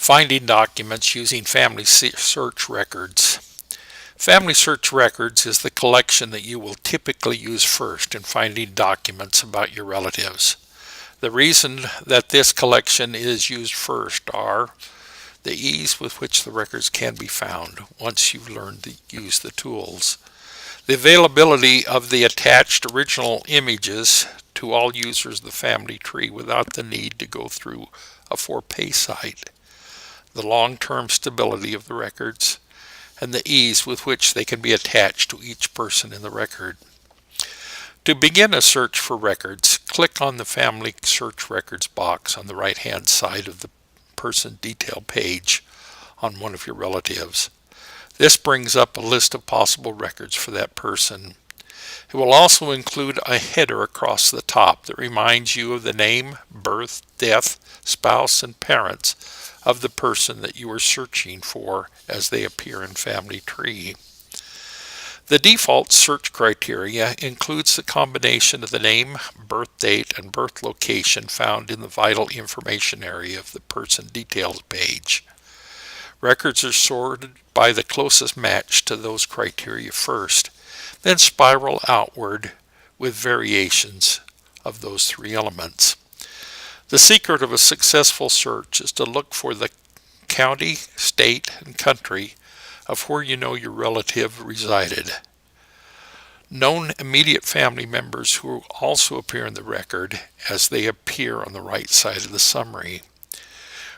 Finding documents using FamilySearch Records. FamilySearch Records is the collection that you will typically use first in finding documents about your relatives. The reason that this collection is used first are the ease with which the records can be found once you've learned to use the tools, the availability of the attached original images to all users of the family tree without the need to go through a 4-page site, the long-term stability of the records, and the ease with which they can be attached to each person in the record. To begin a search for records, click on the FamilySearch Records box on the right-hand side of the person detail page on one of your relatives. This brings up a list of possible records for that person. It will also include a header across the top that reminds you of the name, birth, death, spouse, and parents of the person that you are searching for as they appear in Family Tree. The default search criteria includes the combination of the name, birth date, and birth location found in the vital information area of the person details page. Records are sorted by the closest match to those criteria first, then spiral outward with variations of those 3 elements. The secret of a successful search is to look for the county, state, and country of where you know your relative resided. Known immediate family members who also appear in the record as they appear on the right side of the summary.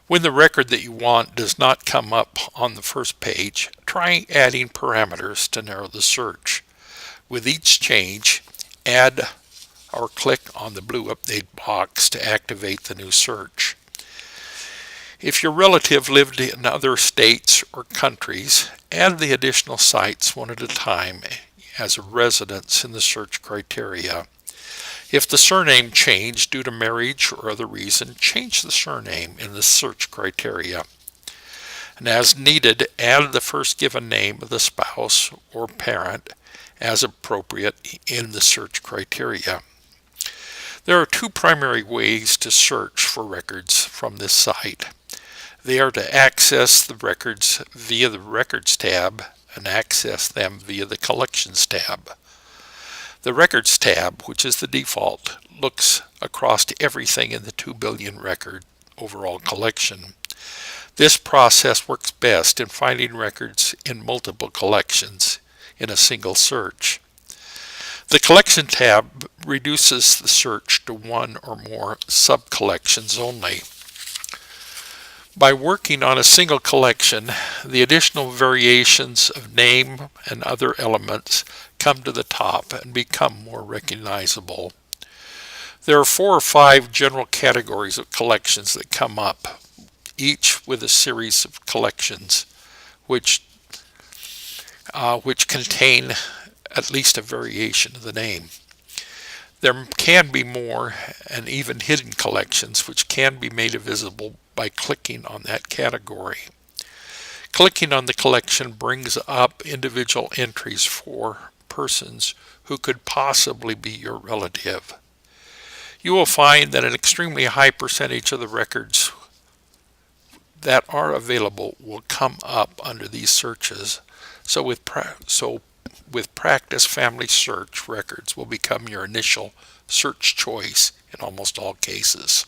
When the record that you want does not come up on the first page, try adding parameters to narrow the search. With each change, add or click on the blue update box to activate the new search. If your relative lived in other states or countries, add the additional sites one at a time as a residence in the search criteria. If the surname changed due to marriage or other reason, change the surname in the search criteria. And as needed, add the first given name of the spouse or parent as appropriate in the search criteria. There are 2 primary ways to search for records from this site. They are to access the records via the Records tab and access them via the Collections tab. The Records tab, which is the default, looks across to everything in the 2 billion record overall collection. This process works best in finding records in multiple collections in a single search. The Collection tab reduces the search to 1 or more sub-collections only. By working on a single collection, the additional variations of name and other elements come to the top and become more recognizable. There are 4 or 5 general categories of collections that come up, each with a series of collections which contain at least a variation of the name. There can be more and even hidden collections which can be made visible by clicking on that category. Clicking on the collection brings up individual entries for persons who could possibly be your relative. You will find that an extremely high percentage of the records that are available will come up under these searches. So with practice, FamilySearch Records will become your initial search choice in almost all cases.